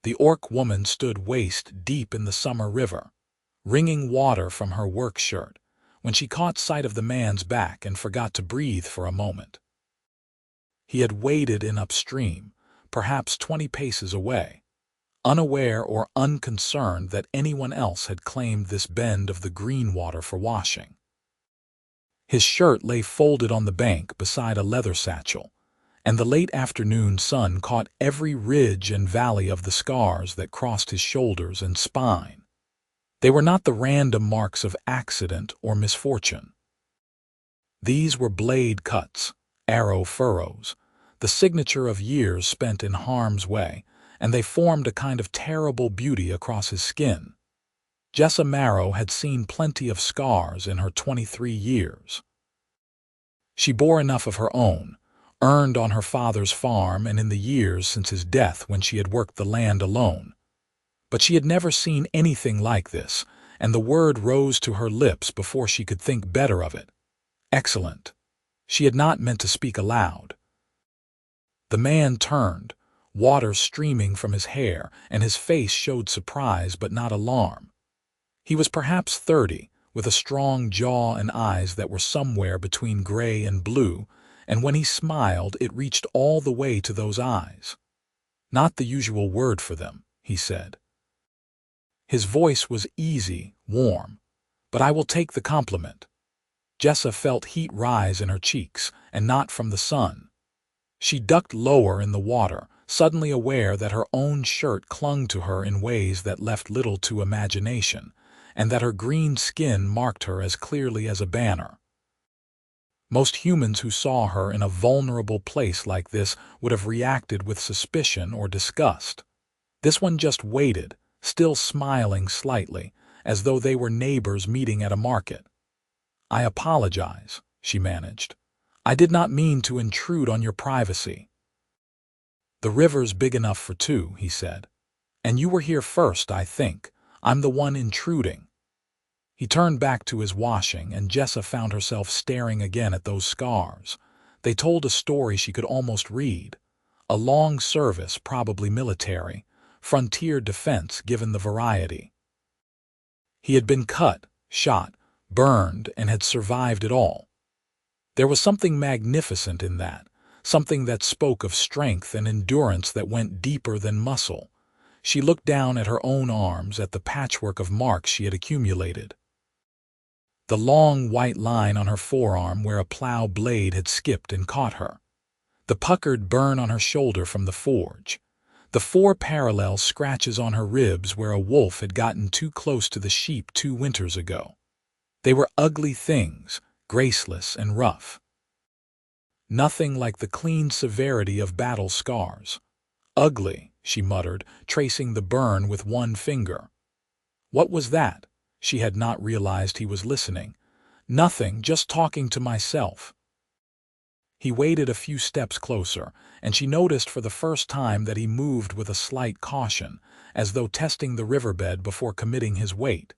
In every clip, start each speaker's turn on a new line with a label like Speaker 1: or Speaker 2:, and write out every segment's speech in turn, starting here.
Speaker 1: The orc woman stood waist-deep in the summer river, wringing water from her work shirt, when she caught sight of the man's back and forgot to breathe for a moment. He had waded in upstream, perhaps 20 paces away, unaware or unconcerned that anyone else had claimed this bend of the green water for washing. His shirt lay folded on the bank beside a leather satchel, and the late afternoon sun caught every ridge and valley of the scars that crossed his shoulders and spine. They were not the random marks of accident or misfortune. These were blade cuts, arrow furrows, the signature of years spent in harm's way, and they formed a kind of terrible beauty across his skin. Jessa Marrow had seen plenty of scars in her 23 years. She bore enough of her own, earned on her father's farm and in the years since his death when she had worked the land alone. But she had never seen anything like this, and the word rose to her lips before she could think better of it. Excellent. She had not meant to speak aloud. The man turned, water streaming from his hair, and his face showed surprise but not alarm. He was perhaps 30, with a strong jaw and eyes that were somewhere between gray and blue, and when he smiled it reached all the way to those eyes. Not the usual word for them, he said. His voice was easy, warm, but I will take the compliment. Jessa felt heat rise in her cheeks, and not from the sun. She ducked lower in the water, suddenly aware that her own shirt clung to her in ways that left little to imagination, and that her green skin marked her as clearly as a banner. Most humans who saw her in a vulnerable place like this would have reacted with suspicion or disgust. This one just waited, still smiling slightly, as though they were neighbors meeting at a market. "I apologize," she managed. "I did not mean to intrude on your privacy." "The river's big enough for two," he said. "And you were here first, I think. I'm the one intruding." He turned back to his washing, and Jessa found herself staring again at those scars. They told a story she could almost read. A long service, probably military, frontier defense given the variety. He had been cut, shot, burned, and had survived it all. There was something magnificent in that, something that spoke of strength and endurance that went deeper than muscle. She looked down at her own arms, at the patchwork of marks she had accumulated. The long white line on her forearm where a plow blade had skipped and caught her. The puckered burn on her shoulder from the forge. The 4 parallel scratches on her ribs where a wolf had gotten too close to the sheep 2 winters ago. They were ugly things, graceless and rough. Nothing like the clean severity of battle scars. "Ugly," she muttered, tracing the burn with one finger. What was that? She had not realized he was listening. "Nothing, just talking to myself." He waited a few steps closer, and she noticed for the first time that he moved with a slight caution, as though testing the riverbed before committing his weight.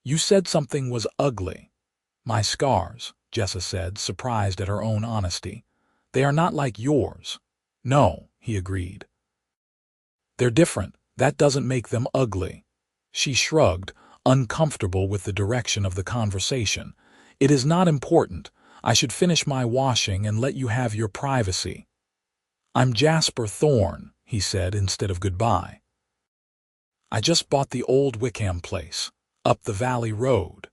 Speaker 1: "You said something was ugly." "My scars," Jessa said, surprised at her own honesty. "They are not like yours." "No," he agreed. "They're different. That doesn't make them ugly." She shrugged, uncomfortable with the direction of the conversation. "It is not important. I should finish my washing and let you have your privacy." "I'm Jasper Thorne," he said instead of goodbye. "I just bought the old Wickham place, up the valley road."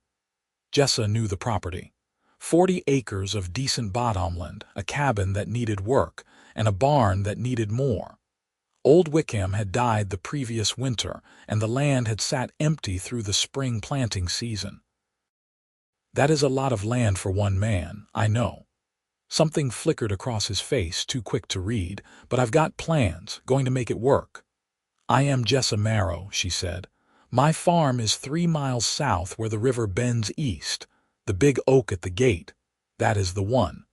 Speaker 1: Jessa knew the property. 40 acres of decent bottomland, a cabin that needed work, and a barn that needed more. Old Wickham had died the previous winter, and the land had sat empty through the spring planting season. "That is a lot of land for one man, I know." Something flickered across his face, too quick to read, "but I've got plans, going to make it work." "I am Jessa Marrow," she said. "My farm is 3 miles south where the river bends east. The big oak at the gate. That is the one."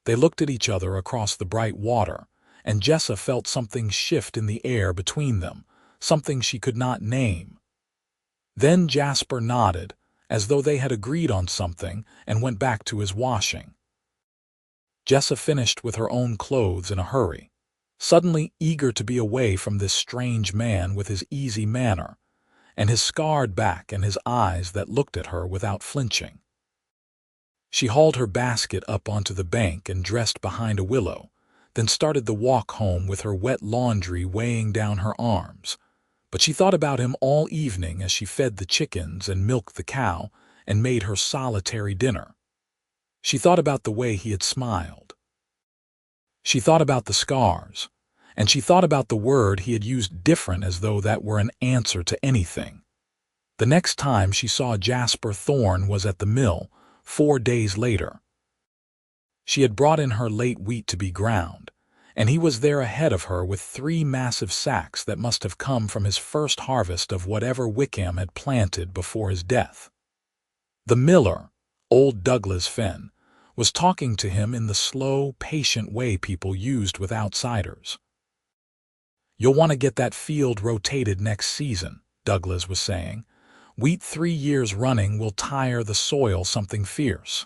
Speaker 1: They looked at each other across the bright water, and Jessa felt something shift in the air between them, something she could not name. Then Jasper nodded, as though they had agreed on something, and went back to his washing. Jessa finished with her own clothes in a hurry. suddenly eager to be away from this strange man with his easy manner, and his scarred back and his eyes that looked at her without flinching. She hauled her basket up onto the bank and dressed behind a willow, then started the walk home with her wet laundry weighing down her arms. But she thought about him all evening as she fed the chickens and milked the cow and made her solitary dinner. She thought about the way he had smiled. She thought about the scars, and she thought about the word he had used different as though that were an answer to anything. The next time she saw Jasper Thorne was at the mill, 4 days later. She had brought in her late wheat to be ground, and he was there ahead of her with 3 massive sacks that must have come from his first harvest of whatever Wickham had planted before his death. The miller, old Douglas Finn, was talking to him in the slow, patient way people used with outsiders. "You'll want to get that field rotated next season," Douglas was saying. "Wheat 3 years running will tire the soil something fierce."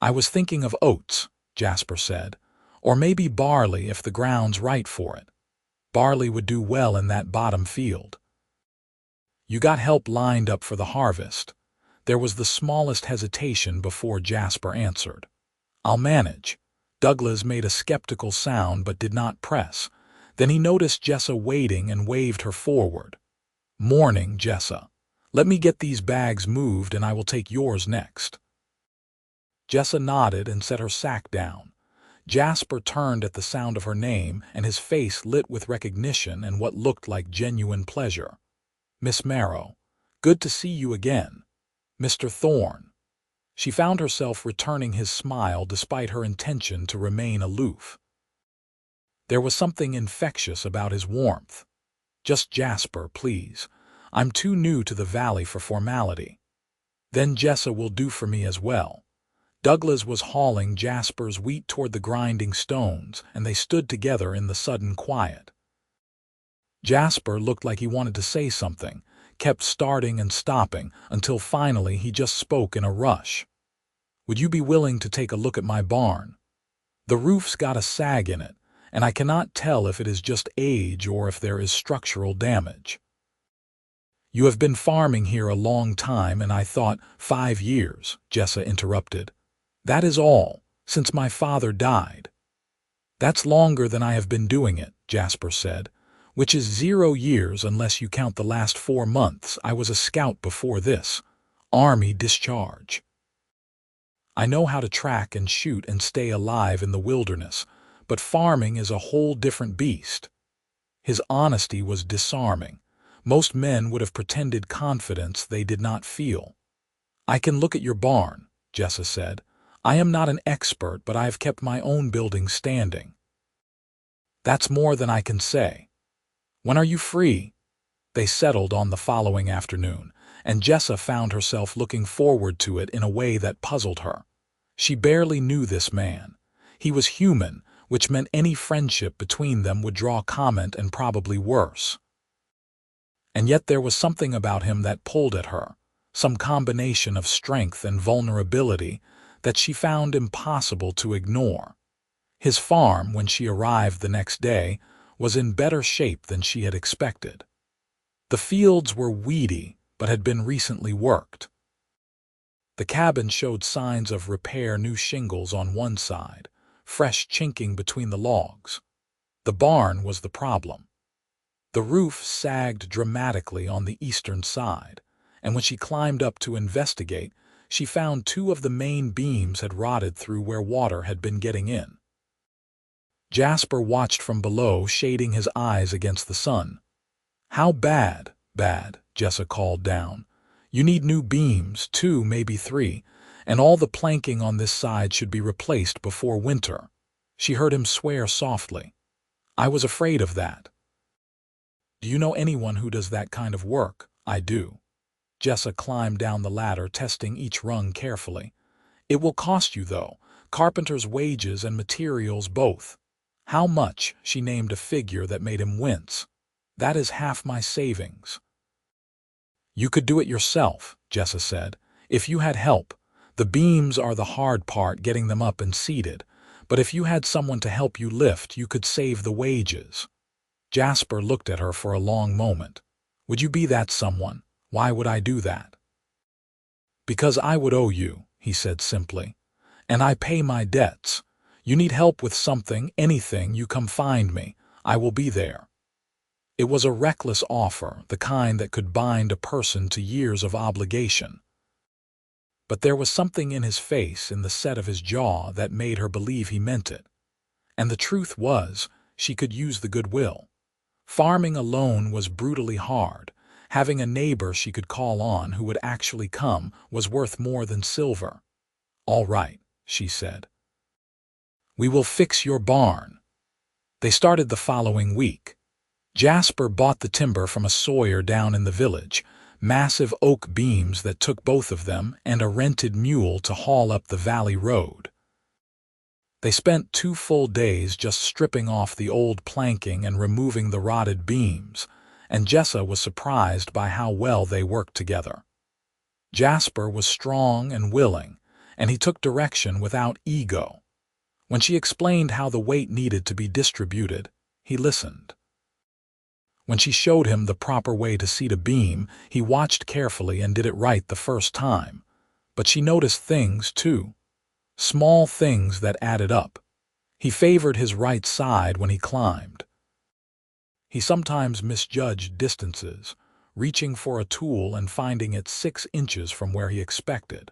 Speaker 1: "I was thinking of oats," Jasper said, "or maybe barley if the ground's right for it. Barley would do well in that bottom field." "You got help lined up for the harvest?" There was the smallest hesitation before Jasper answered. "I'll manage." Douglas made a skeptical sound but did not press. Then he noticed Jessa waiting and waved her forward. "Morning, Jessa. Let me get these bags moved and I will take yours next." Jessa nodded and set her sack down. Jasper turned at the sound of her name, and his face lit with recognition and what looked like genuine pleasure. "Miss Marrow, good to see you again. Mr. Thorne." She found herself returning his smile despite her intention to remain aloof. There was something infectious about his warmth. "Just Jasper, please. I'm too new to the valley for formality." "Then Jessa will do for me as well." Douglas was hauling Jasper's wheat toward the grinding stones, and they stood together in the sudden quiet. Jasper looked like he wanted to say something, kept starting and stopping, until finally he just spoke in a rush. "Would you be willing to take a look at my barn? The roof's got a sag in it, and I cannot tell if it is just age or if there is structural damage." "You have been farming here a long time, and I thought 5 years," Jessa interrupted. "That is all, since my father died." "That's longer than I have been doing it," Jasper said, "which is 0 years unless you count the last 4 months. I was a scout before this. Army discharge. I know how to track and shoot and stay alive in the wilderness, but farming is a whole different beast." His honesty was disarming. Most men would have pretended confidence they did not feel. "I can look at your barn," Jessa said. "I am not an expert, but I have kept my own building standing." "That's more than I can say. When are you free?" They settled on the following afternoon, and Jessa found herself looking forward to it in a way that puzzled her. She barely knew this man. He was human, which meant any friendship between them would draw comment and probably worse. And yet there was something about him that pulled at her, some combination of strength and vulnerability that she found impossible to ignore. His farm, when she arrived the next day, was in better shape than she had expected. The fields were weedy, but had been recently worked. The cabin showed signs of repair, new shingles on one side, fresh chinking between the logs. The barn was the problem. The roof sagged dramatically on the eastern side, and when she climbed up to investigate, she found 2 of the main beams had rotted through where water had been getting in. Jasper watched from below, shading his eyes against the sun. "How bad?" "Bad," Jessa called down. "You need new beams, 2, maybe 3, and all the planking on this side should be replaced before winter." She heard him swear softly. "I was afraid of that." "Do you know anyone who does that kind of work?" "I do." Jessa climbed down the ladder, testing each rung carefully. "It will cost you, though. Carpenter's wages and materials both." "How much?" She named a figure that made him wince. "That is half my savings." "You could do it yourself," Jessa said, "if you had help. The beams are the hard part, getting them up and seated, But if you had someone to help you lift, you could save the wages." Jasper looked at her for a long moment. "Would you be that someone? Why would I do that?" "Because I would owe you," he said simply. "And I pay my debts. You need help with something, anything, you come find me. I will be there." It was a reckless offer, the kind that could bind a person to years of obligation. But there was something in his face, in the set of his jaw, that made her believe he meant it. And the truth was, she could use the goodwill. Farming alone was brutally hard. Having a neighbor she could call on who would actually come was worth more than silver. "All right," she said. "We will fix your barn." They started the following week. Jasper bought the timber from a sawyer down in the village, massive oak beams that took both of them, and a rented mule to haul up the valley road. They spent 2 full days just stripping off the old planking and removing the rotted beams, and Jessa was surprised by how well they worked together. Jasper was strong and willing, and he took direction without ego. When she explained how the weight needed to be distributed, he listened. When she showed him the proper way to seat a beam, he watched carefully and did it right the first time. But she noticed things, too. Small things that added up. He favored his right side when he climbed. He sometimes misjudged distances, reaching for a tool and finding it 6 inches from where he expected.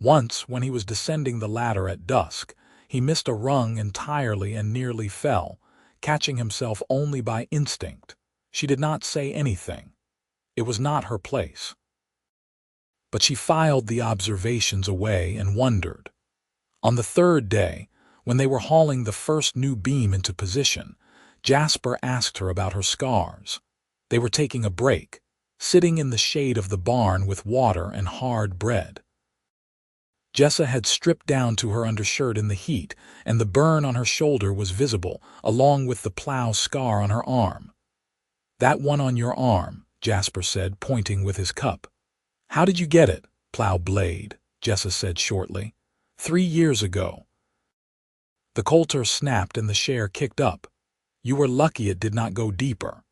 Speaker 1: Once, when he was descending the ladder at dusk, he missed a rung entirely and nearly fell, catching himself only by instinct. She did not say anything. It was not her place. But she filed the observations away and wondered. On the 3rd day, when they were hauling the first new beam into position, Jasper asked her about her scars. They were taking a break, sitting in the shade of the barn with water and hard bread. Jessa had stripped down to her undershirt in the heat, and the burn on her shoulder was visible, along with the plow scar on her arm. "That one on your arm," Jasper said, pointing with his cup. "How did you get it?" "Plow blade," Jessa said shortly. 3 years ago." The coulter snapped and the share kicked up. "You were lucky it did not go deeper."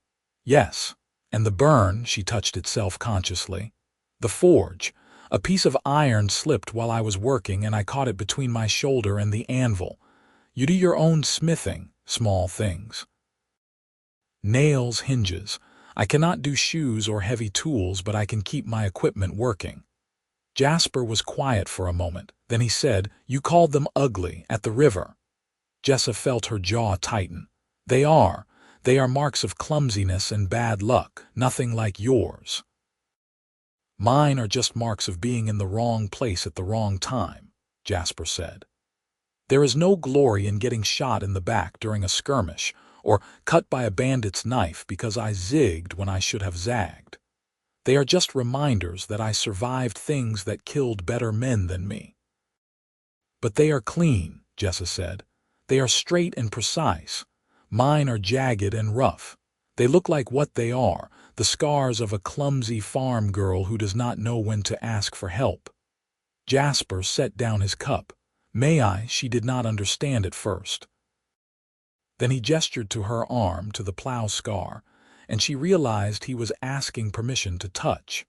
Speaker 1: "Yes. And the burn," she touched it self-consciously. "The forge. A piece of iron slipped while I was working and I caught it between my shoulder and the anvil. You do your own smithing, small things. Nails, hinges. I cannot do shoes or heavy tools, but I can keep my equipment working." Jasper was quiet for a moment. Then he said, "You called them ugly at the river." Jessa felt her jaw tighten. They are marks of clumsiness and bad luck, nothing like yours." "Mine are just marks of being in the wrong place at the wrong time," Jasper said. "There is no glory in getting shot in the back during a skirmish, or cut by a bandit's knife because I zigged when I should have zagged. They are just reminders that I survived things that killed better men than me." "But they are clean," Jessa said. "They are straight and precise. Mine are jagged and rough. They look like what they are, the scars of a clumsy farm girl who does not know when to ask for help." Jasper set down his cup. "May I?" She did not understand at first. Then he gestured to her arm, to the plow scar, and she realized he was asking permission to touch.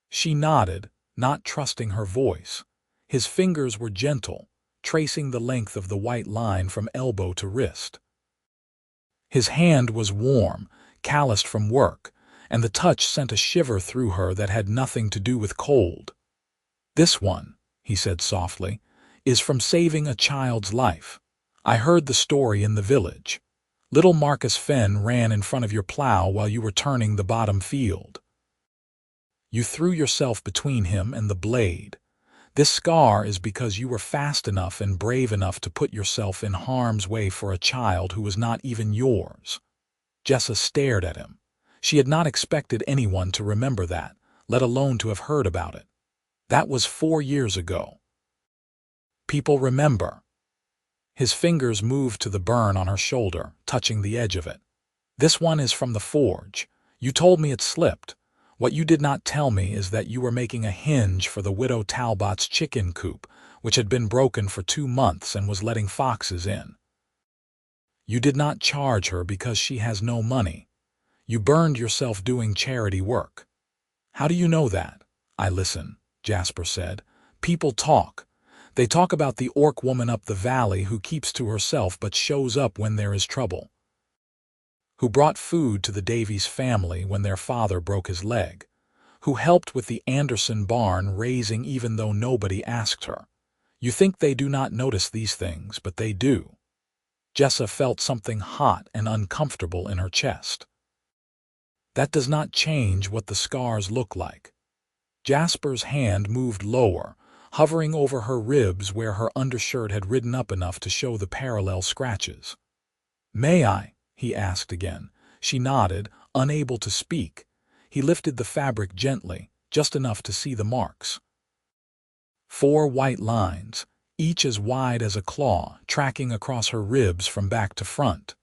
Speaker 1: She nodded, not trusting her voice. His fingers were gentle, tracing the length of the white line from elbow to wrist. His hand was warm, calloused from work, and the touch sent a shiver through her that had nothing to do with cold. "This one," he said softly, "is from saving a child's life. I heard the story in the village. Little Marcus Fenn ran in front of your plow while you were turning the bottom field. You threw yourself between him and the blade. This scar is because you were fast enough and brave enough to put yourself in harm's way for a child who was not even yours." Jessa stared at him. She had not expected anyone to remember that, let alone to have heard about it. That was 4 years ago. People remember. His fingers moved to the burn on her shoulder, touching the edge of it. "This one is from the forge. You told me it slipped. What you did not tell me is that you were making a hinge for the widow Talbot's chicken coop, which had been broken for 2 months and was letting foxes in. You did not charge her because she has no money. You burned yourself doing charity work. How do you know that? I listen, Jasper said. People talk. They talk about the orc woman up the valley who keeps to herself but shows up when there is trouble. Who brought food to the Davies family when their father broke his leg. Who helped with the Anderson barn raising even though nobody asked her. You think they do not notice these things, but they do. Jessa felt something hot and uncomfortable in her chest. That does not change what the scars look like. Jasper's hand moved lower, hovering over her ribs where her undershirt had ridden up enough to show the parallel scratches. "May I?" he asked again. She nodded, unable to speak. He lifted the fabric gently, just enough to see the marks. 4 white lines, each as wide as a claw, tracking across her ribs from back to front.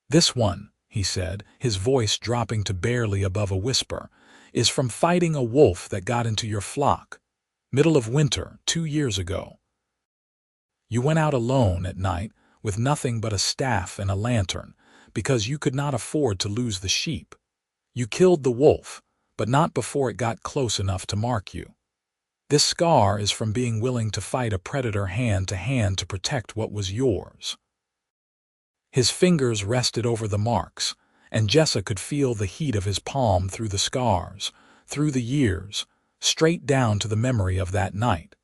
Speaker 1: "This one," he said, his voice dropping to barely above a whisper, "is from fighting a wolf that got into your flock. Middle of winter, 2 years ago. You went out alone at night with nothing but a staff and a lantern because you could not afford to lose the sheep. You killed the wolf, but not before it got close enough to mark you. This scar is from being willing to fight a predator hand to hand to protect what was yours." His fingers rested over the marks, and Jessa could feel the heat of his palm through the scars, through the years, straight down to the memory of that night.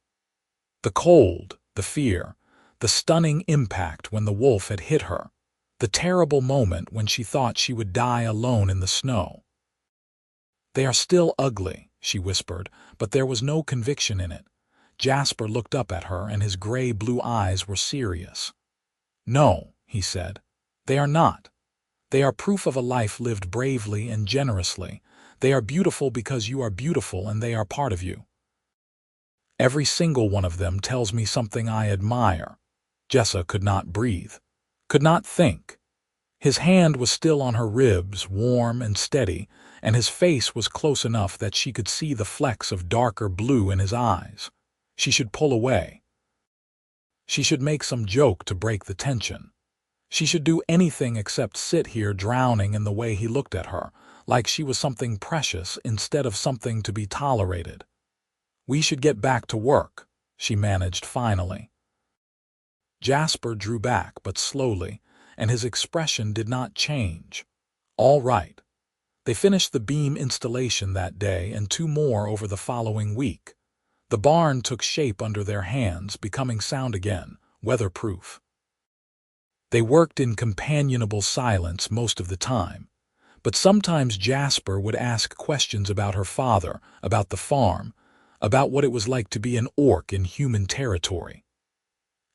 Speaker 1: The cold, the fear, the stunning impact when the wolf had hit her, the terrible moment when she thought she would die alone in the snow. "They are still ugly," she whispered, but there was no conviction in it. Jasper looked up at her and his gray-blue eyes were serious. "No," he said, "they are not. They are proof of a life lived bravely and generously. They are beautiful because you are beautiful and they are part of you. Every single one of them tells me something I admire." Jessa could not breathe, could not think. His hand was still on her ribs, warm and steady, and his face was close enough that she could see the flecks of darker blue in his eyes. She should pull away. She should make some joke to break the tension. She should do anything except sit here drowning in the way he looked at her, like she was something precious instead of something to be tolerated. "We should get back to work," she managed finally. Jasper drew back, but slowly, and his expression did not change. "All right." They finished the beam installation that day and 2 more over the following week. The barn took shape under their hands, becoming sound again, weatherproof. They worked in companionable silence most of the time, but sometimes Jasper would ask questions about her father, about the farm, about what it was like to be an orc in human territory.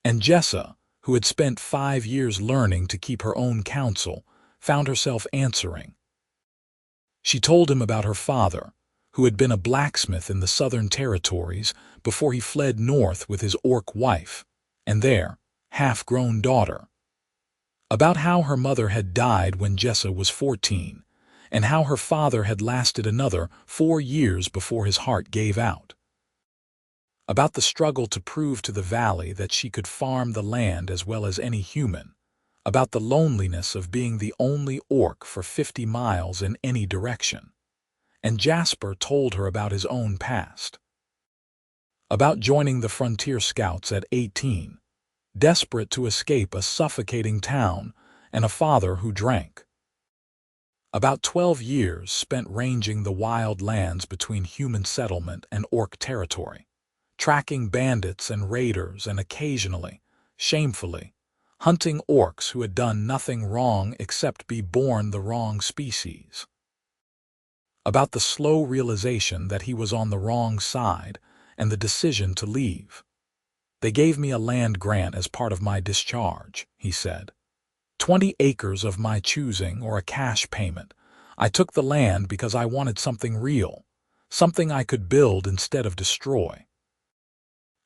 Speaker 1: And Jessa, who had spent 5 years learning to keep her own counsel, found herself answering. She told him about her father, who had been a blacksmith in the Southern Territories before he fled north with his orc wife, and their half-grown daughter. About how her mother had died when Jessa was 14, and how her father had lasted another 4 years before his heart gave out. About the struggle to prove to the valley that she could farm the land as well as any human. About the loneliness of being the only orc for 50 miles in any direction. And Jasper told her about his own past. About joining the Frontier Scouts at 18, desperate to escape a suffocating town and a father who drank. About 12 years spent ranging the wild lands between human settlement and orc territory, tracking bandits and raiders and occasionally, shamefully, hunting orcs who had done nothing wrong except be born the wrong species. About the slow realization that he was on the wrong side and the decision to leave. "They gave me a land grant as part of my discharge," he said. 20 acres of my choosing or a cash payment. I took the land because I wanted something real, something I could build instead of destroy.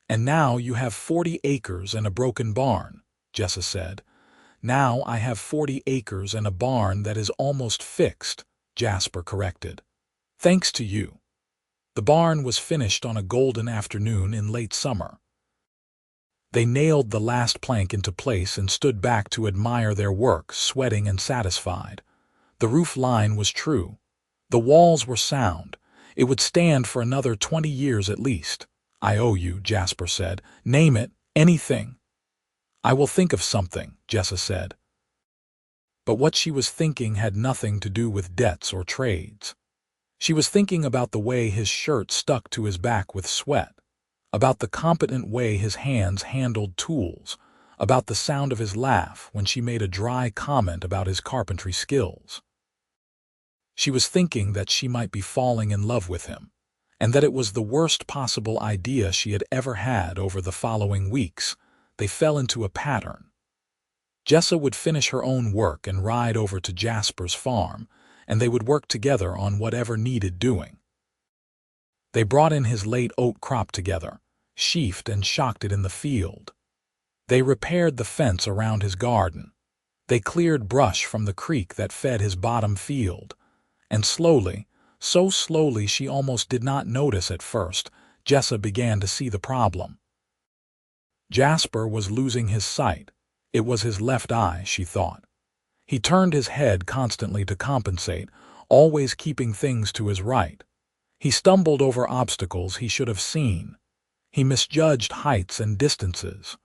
Speaker 1: "And now you have 40 acres and a broken barn," Jessa said. "Now I have 40 acres and a barn that is almost fixed," Jasper corrected. "Thanks to you." The barn was finished on a golden afternoon in late summer. They nailed the last plank into place and stood back to admire their work, sweating and satisfied. The roof line was true. The walls were sound. It would stand for another 20 years at least. "I owe you," Jasper said. "Name it, anything." "I will think of something," Jessa said. But what she was thinking had nothing to do with debts or trades. She was thinking about the way his shirt stuck to his back with sweat, about the competent way his hands handled tools, about the sound of his laugh when she made a dry comment about his carpentry skills. She was thinking that she might be falling in love with him, and that it was the worst possible idea she had ever had. Over the following weeks, they fell into a pattern. Jessa would finish her own work and ride over to Jasper's farm, and they would work together on whatever needed doing. They brought in his late oat crop together, sheafed and shocked it in the field. They repaired the fence around his garden. They cleared brush from the creek that fed his bottom field. And slowly, so slowly she almost did not notice at first, Jessa began to see the problem. Jasper was losing his sight. It was his left eye, she thought. He turned his head constantly to compensate, always keeping things to his right. He stumbled over obstacles he should have seen. He misjudged heights and distances.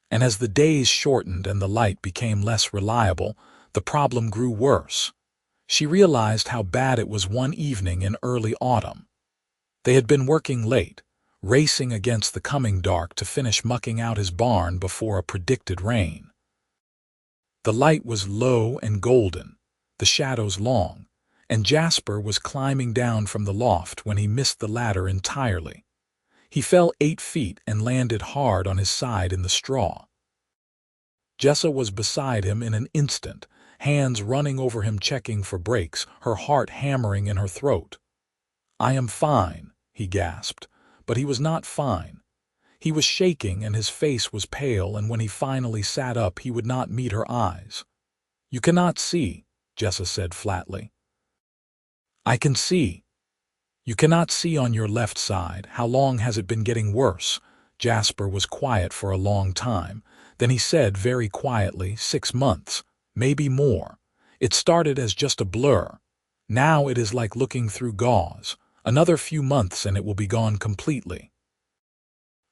Speaker 1: And as the days shortened and the light became less reliable, the problem grew worse. She realized how bad it was one evening in early autumn. They had been working late, racing against the coming dark to finish mucking out his barn before a predicted rain. The light was low and golden, the shadows long, and Jasper was climbing down from the loft when he missed the ladder entirely. He fell 8 feet and landed hard on his side in the straw. Jessa was beside him in an instant, hands running over him checking for brakes, her heart hammering in her throat. "I am fine," he gasped, but he was not fine. He was shaking and his face was pale, and when he finally sat up he would not meet her eyes. "You cannot see," Jessa said flatly. "I can see." "You cannot see on your left side. How long has it been getting worse?" Jasper was quiet for a long time. Then he said very quietly, 6 months, maybe more. It started as just a blur. Now it is like looking through gauze. Another few months and it will be gone completely."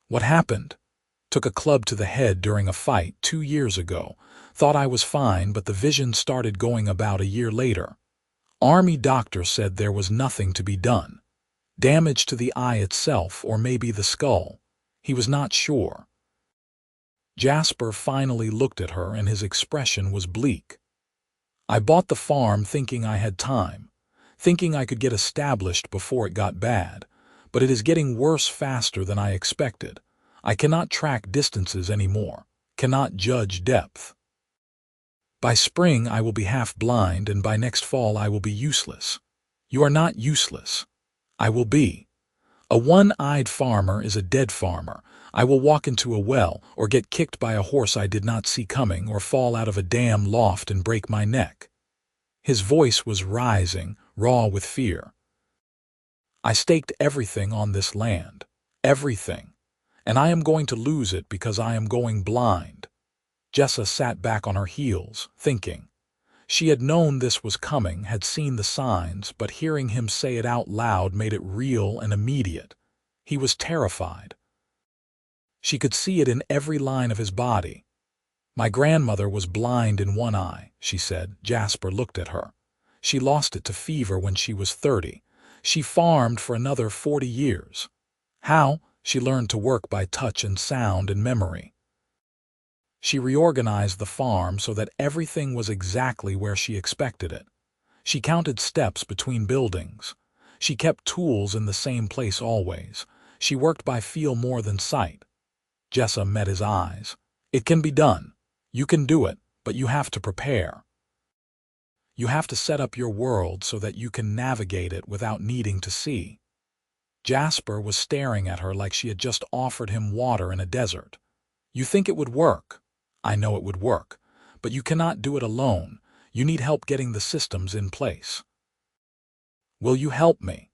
Speaker 1: "What happened?" "Took a club to the head during a fight 2 years ago. Thought I was fine, but the vision started going about a year later. Army doctor said there was nothing to be done. Damage to the eye itself or maybe the skull. He was not sure." Jasper finally looked at her and his expression was bleak. "I bought the farm thinking I had time, thinking I could get established before it got bad, but it is getting worse faster than I expected. I cannot track distances anymore, cannot judge depth. By spring I will be half blind, and by next fall I will be useless." "You are not useless." "I will be. A one-eyed farmer is a dead farmer. I will walk into a well, or get kicked by a horse I did not see coming, or fall out of a damn loft and break my neck." His voice was rising, raw with fear. "I staked everything on this land. Everything. And I am going to lose it because I am going blind." Jessa sat back on her heels, thinking. She had known this was coming, had seen the signs, but hearing him say it out loud made it real and immediate. He was terrified. She could see it in every line of his body. "My grandmother was blind in one eye," she said. Jasper looked at her. "She lost it to fever when she was 30. She farmed for another 40 years. How? She learned to work by touch and sound and memory. She reorganized the farm so that everything was exactly where she expected it. She counted steps between buildings. She kept tools in the same place always. She worked by feel more than sight." Jessa met his eyes. "It can be done. You can do it, but you have to prepare. You have to set up your world so that you can navigate it without needing to see." Jasper was staring at her like she had just offered him water in a desert. "You think it would work. I know it would work. But you cannot do it alone. You need help getting the systems in place." "Will you help me?"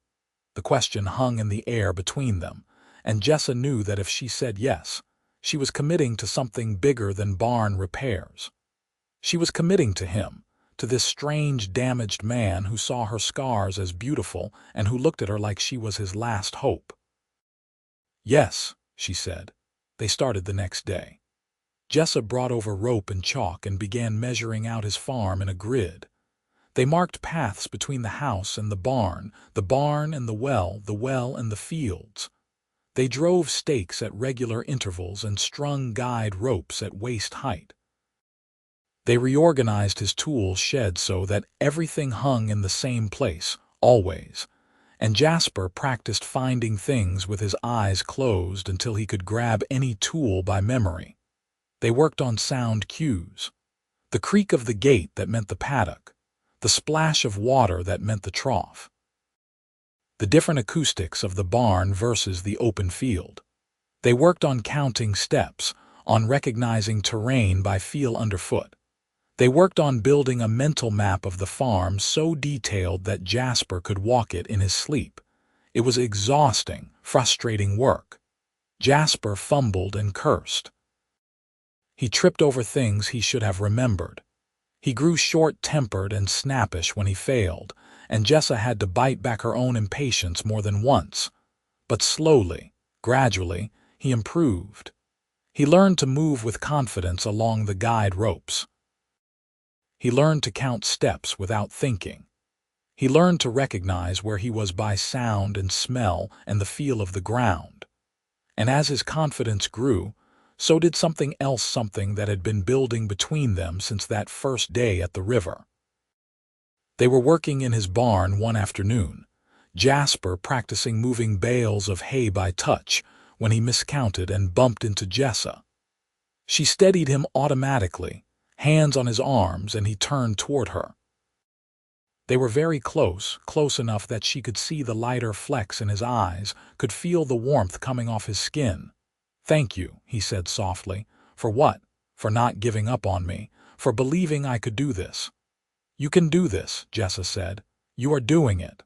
Speaker 1: The question hung in the air between them, and Jessa knew that if she said yes, she was committing to something bigger than barn repairs. She was committing to him, to this strange, damaged man who saw her scars as beautiful and who looked at her like she was his last hope. "Yes," she said. They started the next day. Jessa brought over rope and chalk and began measuring out his farm in a grid. They marked paths between the house and the barn and the well and the fields. They drove stakes at regular intervals and strung guide ropes at waist height. They reorganized his tool shed so that everything hung in the same place, always, and Jasper practiced finding things with his eyes closed until he could grab any tool by memory. They worked on sound cues. The creak of the gate that meant the paddock, the splash of water that meant the trough. The different acoustics of the barn versus the open field. They worked on counting steps, on recognizing terrain by feel underfoot. They worked on building a mental map of the farm so detailed that Jasper could walk it in his sleep. It was exhausting, frustrating work. Jasper fumbled and cursed. He tripped over things he should have remembered. He grew short-tempered and snappish when he failed, and Jessa had to bite back her own impatience more than once. But slowly, gradually, he improved. He learned to move with confidence along the guide ropes. He learned to count steps without thinking. He learned to recognize where he was by sound and smell and the feel of the ground. And as his confidence grew, so did something that had been building between them since that first day at the river. They were working in his barn one afternoon, Jasper practicing moving bales of hay by touch, when he miscounted and bumped into Jessa. She steadied him automatically, hands on his arms, and he turned toward her. They were very close, close enough that she could see the lighter flecks in his eyes, could feel the warmth coming off his skin. "Thank you," he said softly. "For what? For not giving up on me, for believing I could do this." "You can do this," Jessa said. "You are doing it."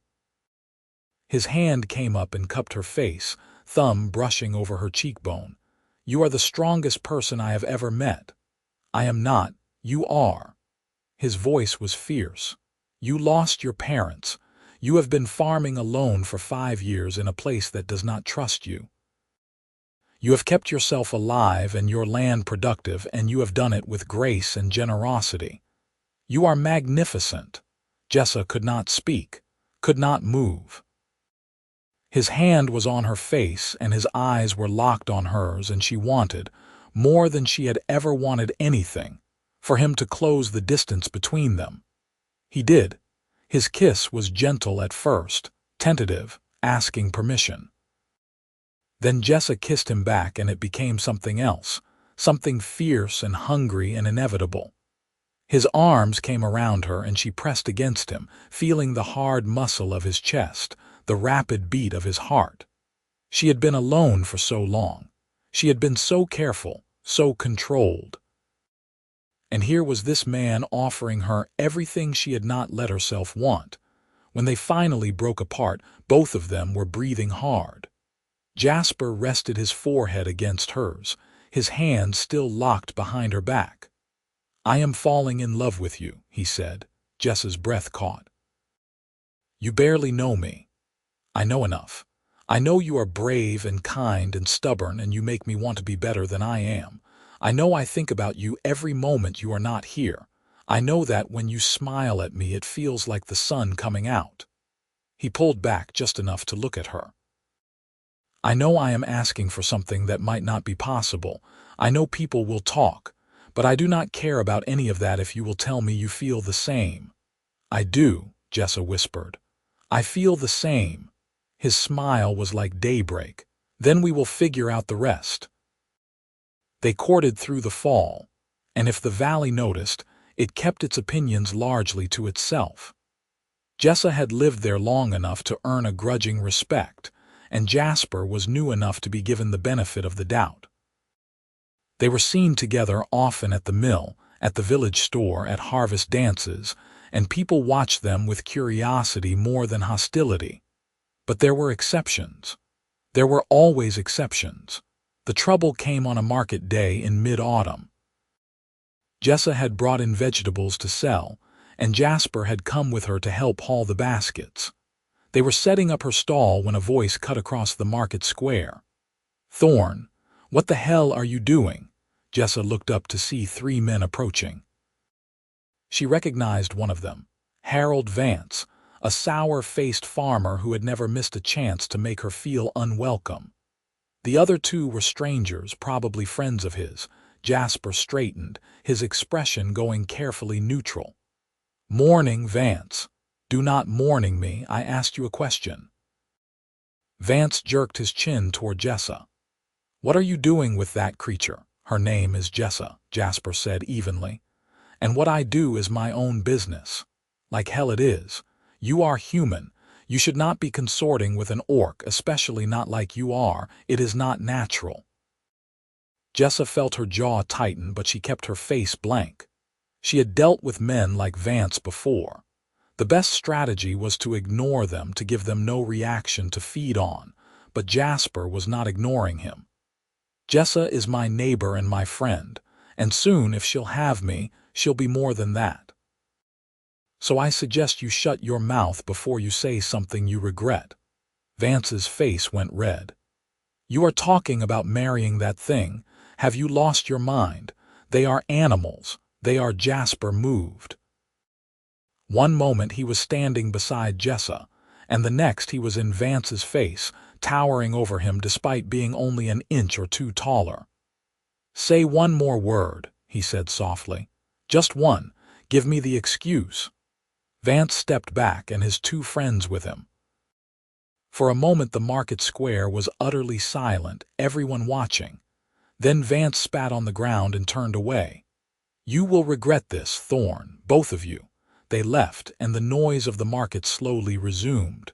Speaker 1: His hand came up and cupped her face, thumb brushing over her cheekbone. "You are the strongest person I have ever met." "I am not. You are." His voice was fierce. "You lost your parents. You have been farming alone for 5 years in a place that does not trust you. You have kept yourself alive and your land productive, and you have done it with grace and generosity. You are magnificent." Jessa could not speak, could not move. His hand was on her face and his eyes were locked on hers, and she wanted, more than she had ever wanted anything, for him to close the distance between them. He did. His kiss was gentle at first, tentative, asking permission. Then Jessa kissed him back and it became something else, something fierce and hungry and inevitable. His arms came around her and she pressed against him, feeling the hard muscle of his chest, the rapid beat of his heart. She had been alone for so long. She had been so careful, so controlled. And here was this man offering her everything she had not let herself want. When they finally broke apart, both of them were breathing hard. Jasper rested his forehead against hers, his hands still locked behind her back. "I am falling in love with you," he said. Jessa's breath caught. "You barely know me. I know enough. I know you are brave and kind and stubborn, and you make me want to be better than I am. I know I think about you every moment you are not here. I know that when you smile at me it feels like the sun coming out." He pulled back just enough to look at her. "I know I am asking for something that might not be possible. I know people will talk, but I do not care about any of that if you will tell me you feel the same." "I do," Jessa whispered. "I feel the same." His smile was like daybreak. "Then we will figure out the rest." They courted through the fall, and if the valley noticed, it kept its opinions largely to itself. Jessa had lived there long enough to earn a grudging respect, and Jasper was new enough to be given the benefit of the doubt. They were seen together often at the mill, at the village store, at harvest dances, and people watched them with curiosity more than hostility. But there were exceptions. There were always exceptions. The trouble came on a market day in mid-autumn. Jessa had brought in vegetables to sell, and Jasper had come with her to help haul the baskets. They were setting up her stall when a voice cut across the market square. "Thorne, what the hell are you doing?" Jessa looked up to see 3 men approaching. She recognized one of them, Harold Vance, a sour-faced farmer who had never missed a chance to make her feel unwelcome. The other 2 were strangers, probably friends of his. Jasper straightened, his expression going carefully neutral. "Morning, Vance. Do not morning me, I asked you a question." Vance jerked his chin toward Jessa. "What are you doing with that creature?" "Her name is Jessa," Jasper said evenly. "And what I do is my own business." "Like hell it is. You are human. You should not be consorting with an orc, especially not like you are. It is not natural." Jessa felt her jaw tighten, but she kept her face blank. She had dealt with men like Vance before. The best strategy was to ignore them, to give them no reaction to feed on, but Jasper was not ignoring him. "Jessa is my neighbor and my friend, and soon, if she'll have me, she'll be more than that. So I suggest you shut your mouth before you say something you regret." Vance's face went red. "You are talking about marrying that thing. Have you lost your mind? They are animals. They are." Jasper moved. One moment he was standing beside Jessa, and the next he was in Vance's face, towering over him despite being only an inch or 2 taller. "Say one more word," he said softly. "Just one. Give me the excuse." Vance stepped back, and his 2 friends with him. For a moment the market square was utterly silent, everyone watching. Then Vance spat on the ground and turned away. "You will regret this, Thorne, both of you." They left, and the noise of the market slowly resumed.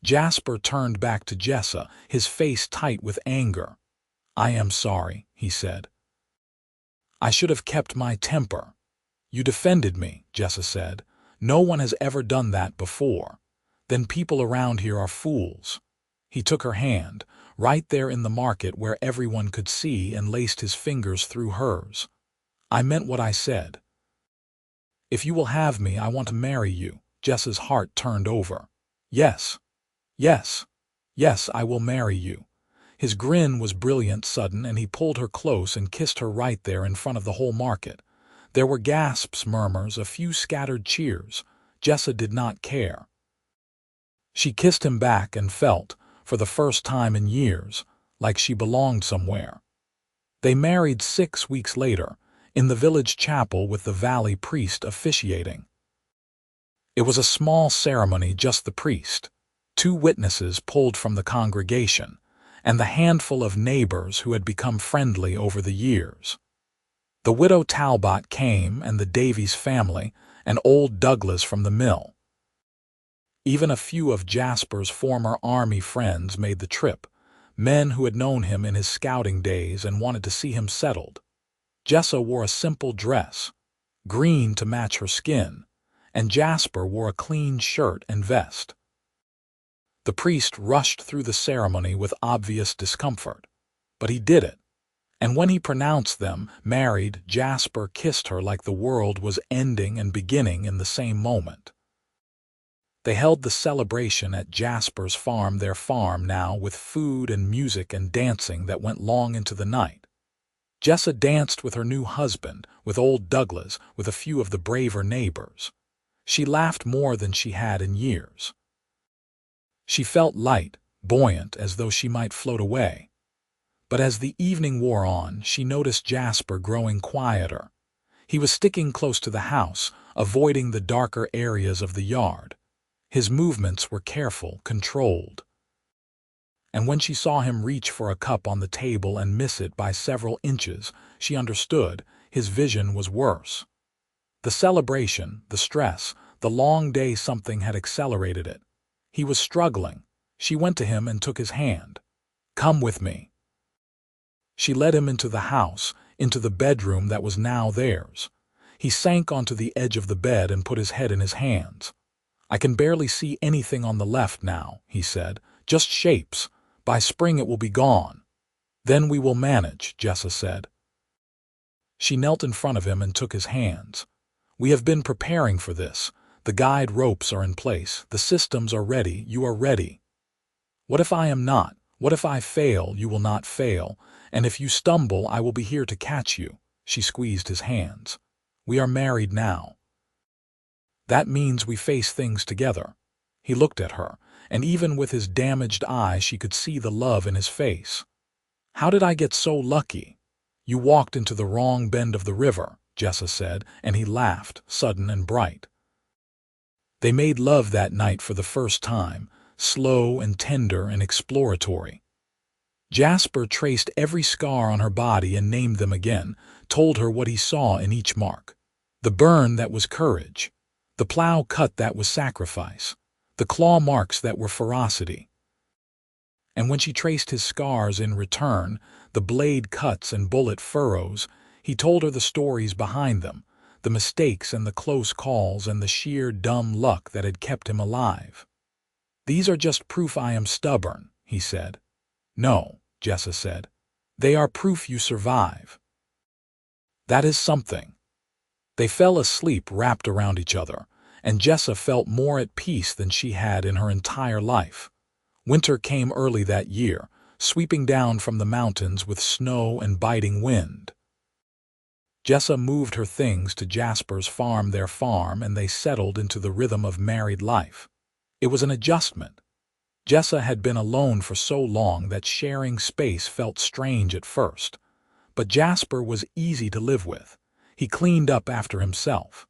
Speaker 1: Jasper turned back to Jessa, his face tight with anger. "I am sorry," he said. "I should have kept my temper." "You defended me," Jessa said. "No one has ever done that before. Then people around here are fools." He took her hand, right there in the market where everyone could see, and laced his fingers through hers. "I meant what I said. If you will have me, I want to marry you." Jessa's heart turned over. "Yes, yes, yes, I will marry you." His grin was brilliant, sudden, and he pulled her close and kissed her right there in front of the whole market. There were gasps, murmurs, a few scattered cheers. Jessa did not care. She kissed him back and felt, for the first time in years, like she belonged somewhere. They married 6 weeks later, in the village chapel with the valley priest officiating. It was a small ceremony, just the priest, 2 witnesses pulled from the congregation, and the handful of neighbors who had become friendly over the years. The widow Talbot came, and the Davies family, and old Douglas from the mill. Even a few of Jasper's former army friends made the trip, men who had known him in his scouting days and wanted to see him settled. Jessa wore a simple dress, green to match her skin, and Jasper wore a clean shirt and vest. The priest rushed through the ceremony with obvious discomfort, but he did it, and when he pronounced them married, Jasper kissed her like the world was ending and beginning in the same moment. They held the celebration at Jasper's farm, their farm now, with food and music and dancing that went long into the night. Jessa danced with her new husband, with old Douglas, with a few of the braver neighbors. She laughed more than she had in years. She felt light, buoyant, as though she might float away. But as the evening wore on, she noticed Jasper growing quieter. He was sticking close to the house, avoiding the darker areas of the yard. His movements were careful, controlled. And when she saw him reach for a cup on the table and miss it by several inches, she understood his vision was worse. The celebration, the stress, the long day, something had accelerated it. He was struggling. She went to him and took his hand. "Come with me." She led him into the house, into the bedroom that was now theirs. He sank onto the edge of the bed and put his head in his hands. "I can barely see anything on the left now," he said. "Just shapes. By spring it will be gone." Then we will manage, Jessa said. She knelt in front of him and took his hands. We have been preparing for this. The guide ropes are in place. The systems are ready. You are ready. What if I am not? What if I fail? You will not fail. And if you stumble, I will be here to catch you. She squeezed his hands. We are married now. That means we face things together. He looked at her, and even with his damaged eye, she could see the love in his face. How did I get so lucky? You walked into the wrong bend of the river, Jessa said, and he laughed, sudden and bright. They made love that night for the first time, slow and tender and exploratory. Jasper traced every scar on her body and named them again, told her what he saw in each mark. The burn that was courage, the plow cut that was sacrifice, the claw marks that were ferocity. And when she traced his scars in return, the blade cuts and bullet furrows, he told her the stories behind them, the mistakes and the close calls and the sheer dumb luck that had kept him alive. These are just proof I am stubborn, he said. No, Jessa said. They are proof you survive. That is something. They fell asleep wrapped around each other, and Jessa felt more at peace than she had in her entire life. Winter came early that year, sweeping down from the mountains with snow and biting wind. Jessa moved her things to Jasper's farm, their farm, and they settled into the rhythm of married life. It was an adjustment. Jessa had been alone for so long that sharing space felt strange at first. But Jasper was easy to live with. He cleaned up after himself.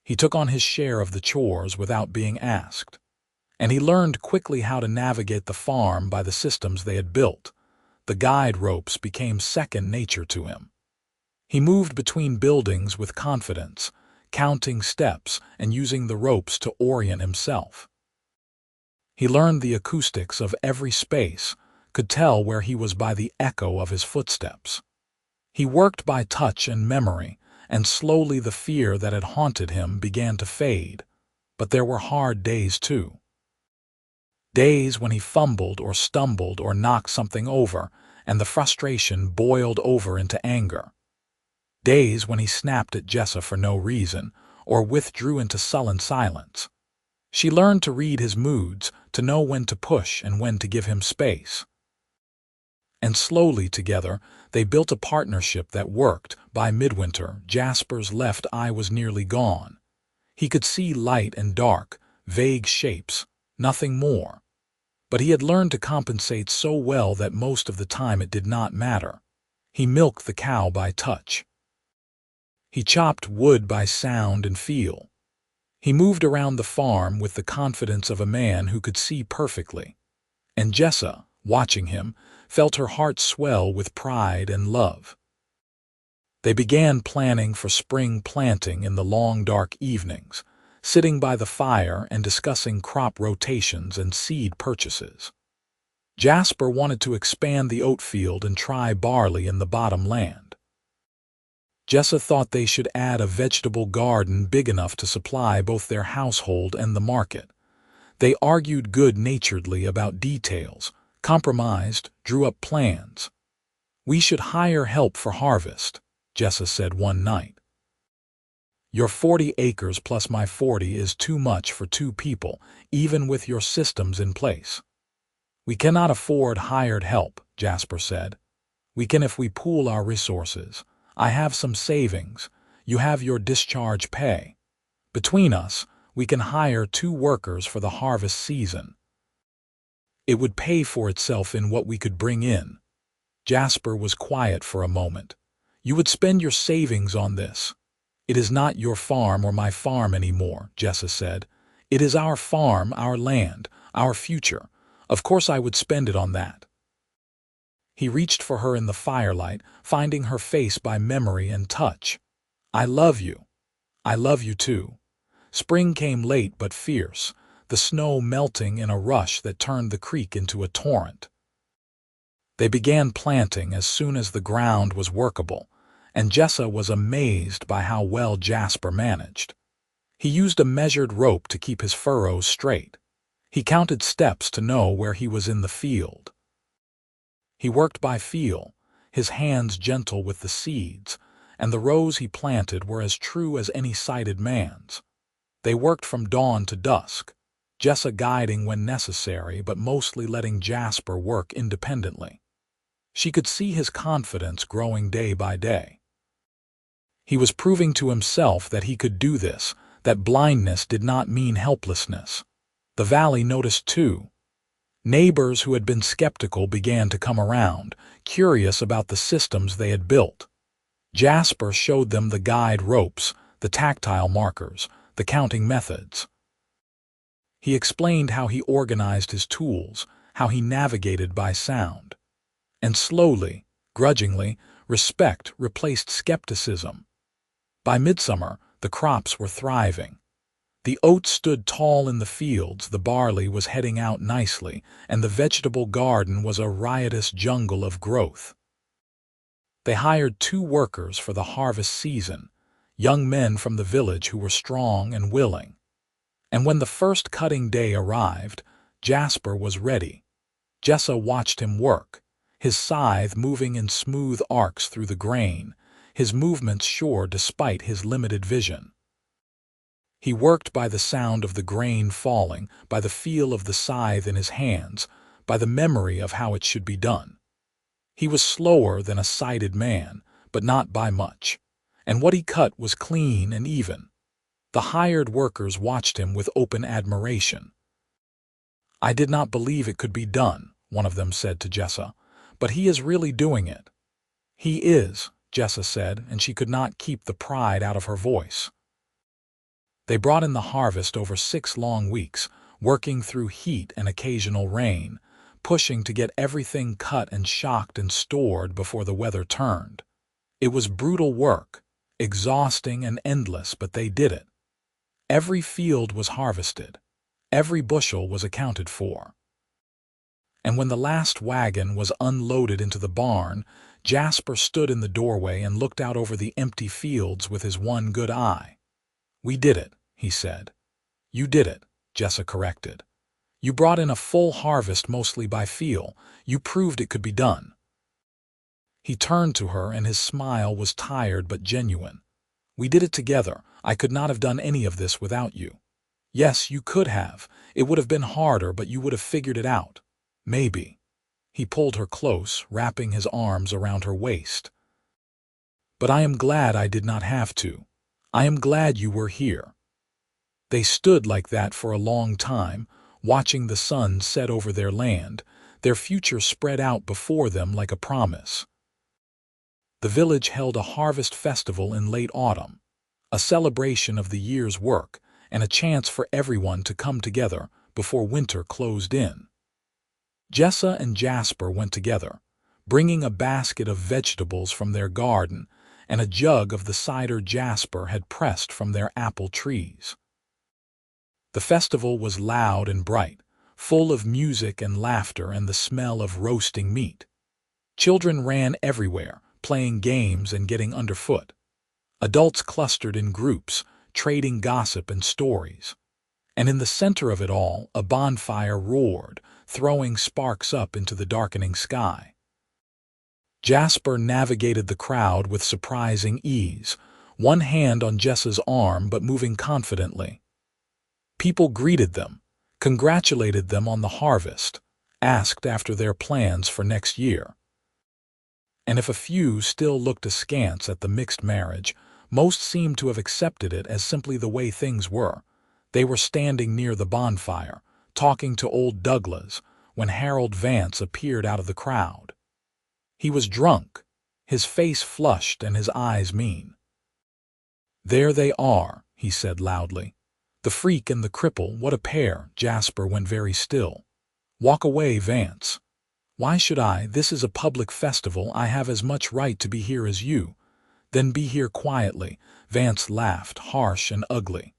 Speaker 1: He took on his share of the chores without being asked. And he learned quickly how to navigate the farm by the systems they had built. The guide ropes became second nature to him. He moved between buildings with confidence, counting steps and using the ropes to orient himself. He learned the acoustics of every space, could tell where he was by the echo of his footsteps. He worked by touch and memory, and slowly the fear that had haunted him began to fade. But there were hard days too. Days when he fumbled or stumbled or knocked something over, and the frustration boiled over into anger. Days when he snapped at Jessa for no reason, or withdrew into sullen silence. She learned to read his moods, to know when to push and when to give him space. And slowly together, they built a partnership that worked. By midwinter, Jasper's left eye was nearly gone. He could see light and dark, vague shapes, nothing more. But he had learned to compensate so well that most of the time it did not matter. He milked the cow by touch. He chopped wood by sound and feel. He moved around the farm with the confidence of a man who could see perfectly. And Jessa, watching him, felt her heart swell with pride and love. They began planning for spring planting in the long dark evenings, sitting by the fire and discussing crop rotations and seed purchases. Jasper wanted to expand the oat field and try barley in the bottom land. Jessa thought they should add a vegetable garden big enough to supply both their household and the market. They argued good-naturedly about details, compromised, drew up plans. "We should hire help for harvest," Jessa said one night. "Your 40 acres plus my 40 is too much for 2 people, even with your systems in place." "We cannot afford hired help," Jasper said. "We can if we pool our resources. I have some savings. You have your discharge pay. Between us, we can hire 2 workers for the harvest season. It would pay for itself in what we could bring in." Jasper was quiet for a moment. "You would spend your savings on this." "It is not your farm or my farm anymore," Jessa said. "It is our farm, our land, our future. Of course I would spend it on that." He reached for her in the firelight, finding her face by memory and touch. "I love you. I love you too." Spring came late but fierce, the snow melting in a rush that turned the creek into a torrent. They began planting as soon as the ground was workable, and Jessa was amazed by how well Jasper managed. He used a measured rope to keep his furrows straight. He counted steps to know where he was in the field. He worked by feel, his hands gentle with the seeds, and the rows he planted were as true as any sighted man's. They worked from dawn to dusk, Jessa guiding when necessary but mostly letting Jasper work independently. She could see his confidence growing day by day. He was proving to himself that he could do this, that blindness did not mean helplessness. The valley noticed too. Neighbors who had been skeptical began to come around, curious about the systems they had built. Jasper showed them the guide ropes, the tactile markers, the counting methods. He explained how he organized his tools, how he navigated by sound. And slowly, grudgingly, respect replaced skepticism. By midsummer, the crops were thriving. The oats stood tall in the fields, the barley was heading out nicely, and the vegetable garden was a riotous jungle of growth. They hired 2 workers for the harvest season, young men from the village who were strong and willing. And when the first cutting day arrived, Jasper was ready. Jessa watched him work, his scythe moving in smooth arcs through the grain, his movements sure despite his limited vision. He worked by the sound of the grain falling, by the feel of the scythe in his hands, by the memory of how it should be done. He was slower than a sighted man, but not by much, and what he cut was clean and even. The hired workers watched him with open admiration. "I did not believe it could be done," one of them said to Jessa, "but he is really doing it." "He is," Jessa said, and she could not keep the pride out of her voice. They brought in the harvest over 6 long weeks, working through heat and occasional rain, pushing to get everything cut and shocked and stored before the weather turned. It was brutal work, exhausting and endless, but they did it. Every field was harvested. Every bushel was accounted for. And when the last wagon was unloaded into the barn, Jasper stood in the doorway and looked out over the empty fields with his one good eye. "We did it," he said. "You did it," Jessa corrected. "You brought in a full harvest mostly by feel. You proved it could be done." He turned to her and his smile was tired but genuine. "We did it together. I could not have done any of this without you." "Yes, you could have. It would have been harder, but you would have figured it out. Maybe." He pulled her close, wrapping his arms around her waist. "But I am glad I did not have to. I am glad you were here." They stood like that for a long time, watching the sun set over their land, their future spread out before them like a promise. The village held a harvest festival in late autumn, a celebration of the year's work and a chance for everyone to come together before winter closed in. Jessa and Jasper went together, bringing a basket of vegetables from their garden and a jug of the cider Jasper had pressed from their apple trees. The festival was loud and bright, full of music and laughter and the smell of roasting meat. Children ran everywhere, playing games and getting underfoot. Adults clustered in groups, trading gossip and stories. And in the center of it all, a bonfire roared, throwing sparks up into the darkening sky. Jasper navigated the crowd with surprising ease, one hand on Jessa's arm but moving confidently. People greeted them, congratulated them on the harvest, asked after their plans for next year. And if a few still looked askance at the mixed marriage, most seemed to have accepted it as simply the way things were. They were standing near the bonfire, talking to old Douglas, when Harold Vance appeared out of the crowd. He was drunk, his face flushed and his eyes mean. "There they are," he said loudly. "The freak and the cripple, what a pair." Jasper went very still. "Walk away, Vance." "Why should I? This is a public festival. I have as much right to be here as you." "Then be here quietly." Vance laughed, harsh and ugly.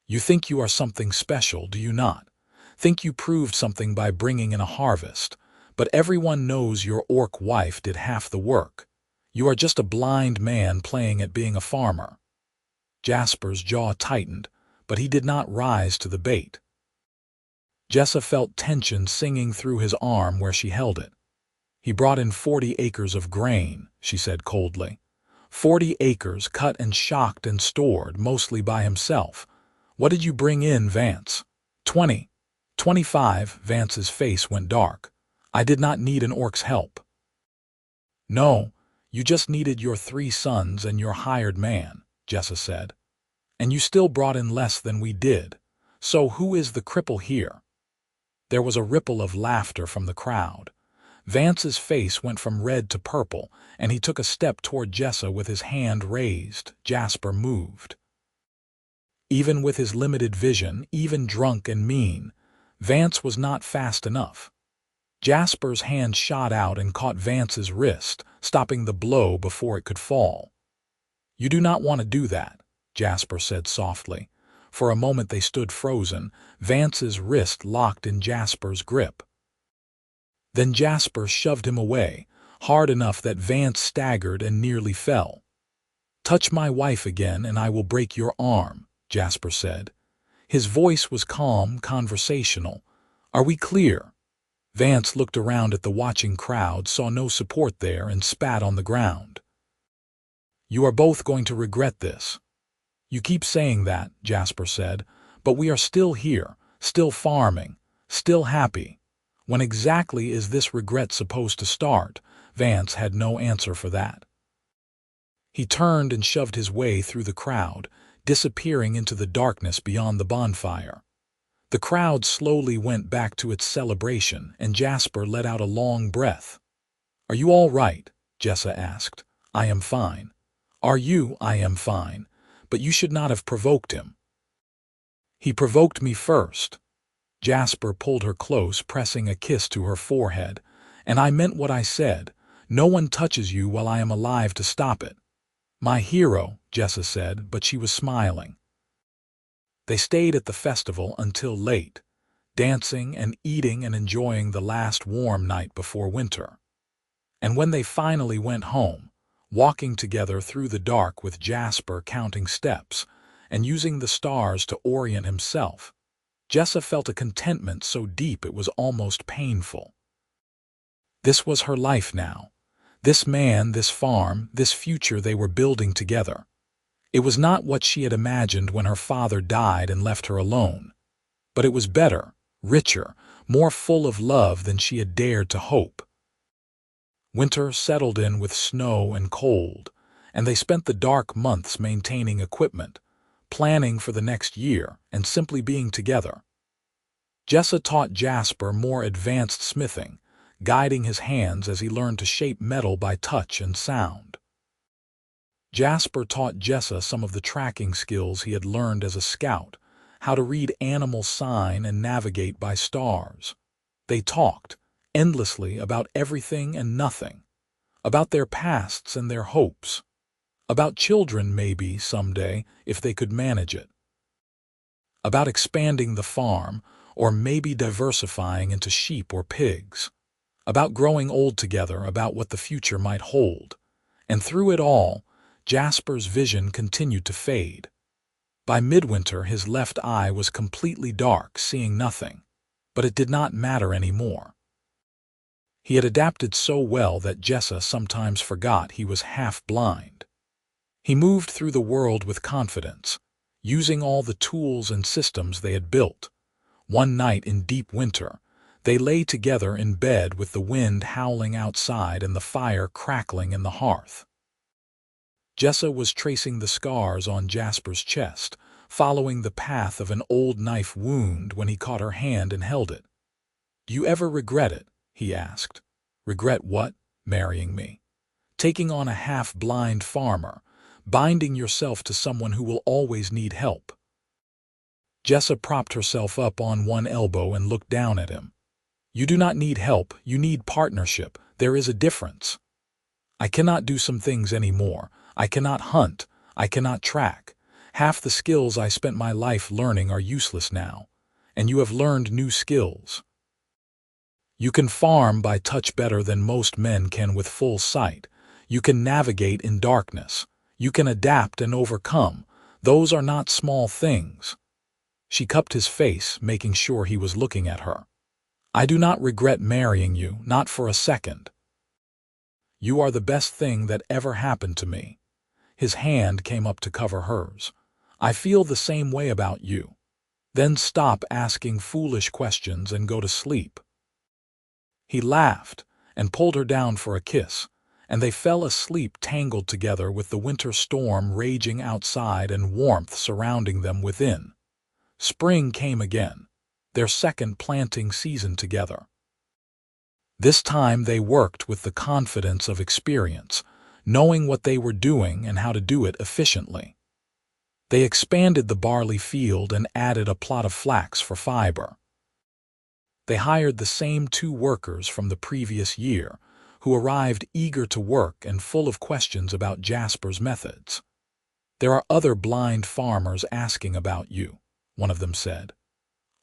Speaker 1: "You think you are something special, do you not? Think you proved something by bringing in a harvest, but everyone knows your orc wife did half the work. You are just a blind man playing at being a farmer." Jasper's jaw tightened, but he did not rise to the bait. Jessa felt tension singing through his arm where she held it. He brought in 40 acres of grain, she said coldly. 40 acres cut and shocked and stored, mostly by himself. What did you bring in, Vance? 20. 25. Vance's face went dark. I did not need an orc's help. No, you just needed your 3 sons and your hired man, Jessa said. And you still brought in less than we did. So who is the cripple here? There was a ripple of laughter from the crowd. Vance's face went from red to purple, and he took a step toward Jessa with his hand raised. Jasper moved. Even with his limited vision, even drunk and mean, Vance was not fast enough. Jasper's hand shot out and caught Vance's wrist, stopping the blow before it could fall. You do not want to do that, Jasper said softly. For a moment they stood frozen, Vance's wrist locked in Jasper's grip. Then Jasper shoved him away, hard enough that Vance staggered and nearly fell. Touch my wife again and I will break your arm, Jasper said. His voice was calm, conversational. Are we clear? Vance looked around at the watching crowd, saw no support there, and spat on the ground. You are both going to regret this. You keep saying that, Jasper said, but we are still here, still farming, still happy. When exactly is this regret supposed to start? Vance had no answer for that. He turned and shoved his way through the crowd, disappearing into the darkness beyond the bonfire. The crowd slowly went back to its celebration, and Jasper let out a long breath. Are you all right? Jessa asked. I am fine. Are you? I am fine. But you should not have provoked him. He provoked me first. Jasper pulled her close, pressing a kiss to her forehead. And I meant what I said. No one touches you while I am alive to stop it. My hero, Jessa said, but she was smiling. They stayed at the festival until late, dancing and eating and enjoying the last warm night before winter. And when they finally went home, walking together through the dark with Jasper counting steps and using the stars to orient himself, Jessa felt a contentment so deep it was almost painful. This was her life now. This man, this farm, this future they were building together. It was not what she had imagined when her father died and left her alone. But it was better, richer, more full of love than she had dared to hope. Winter settled in with snow and cold, and they spent the dark months maintaining equipment, planning for the next year, and simply being together. Jessa taught Jasper more advanced smithing, guiding his hands as he learned to shape metal by touch and sound. Jasper taught Jessa some of the tracking skills he had learned as a scout, how to read animal sign and navigate by stars. They talked endlessly about everything and nothing, about their pasts and their hopes, about children maybe someday if they could manage it, about expanding the farm or maybe diversifying into sheep or pigs, about growing old together, about what the future might hold. And through it all, Jasper's vision continued to fade. By midwinter his left eye was completely dark, seeing nothing, but it did not matter anymore. He had adapted so well that Jessa sometimes forgot he was half blind. He moved through the world with confidence, using all the tools and systems they had built. One night in deep winter, they lay together in bed with the wind howling outside and the fire crackling in the hearth. Jessa was tracing the scars on Jasper's chest, following the path of an old knife wound when he caught her hand and held it. "Do you ever regret it?" he asked. "Regret what?" "Marrying me. Taking on a half-blind farmer, binding yourself to someone who will always need help." Jessa propped herself up on one elbow and looked down at him. "You do not need help, you need partnership. There is a difference. I cannot do some things anymore. I cannot hunt. I cannot track. Half the skills I spent my life learning are useless now, and you have learned new skills. You can farm by touch better than most men can with full sight. You can navigate in darkness. You can adapt and overcome. Those are not small things." She cupped his face, making sure he was looking at her. "I do not regret marrying you, not for a second. You are the best thing that ever happened to me." His hand came up to cover hers. "I feel the same way about you. Then stop asking foolish questions and go to sleep." He laughed and pulled her down for a kiss, and they fell asleep tangled together with the winter storm raging outside and warmth surrounding them within. Spring came again, their second planting season together. This time they worked with the confidence of experience, knowing what they were doing and how to do it efficiently. They expanded the barley field and added a plot of flax for fiber. They hired the same 2 workers from the previous year, who arrived eager to work and full of questions about Jasper's methods. "There are other blind farmers asking about you," one of them said.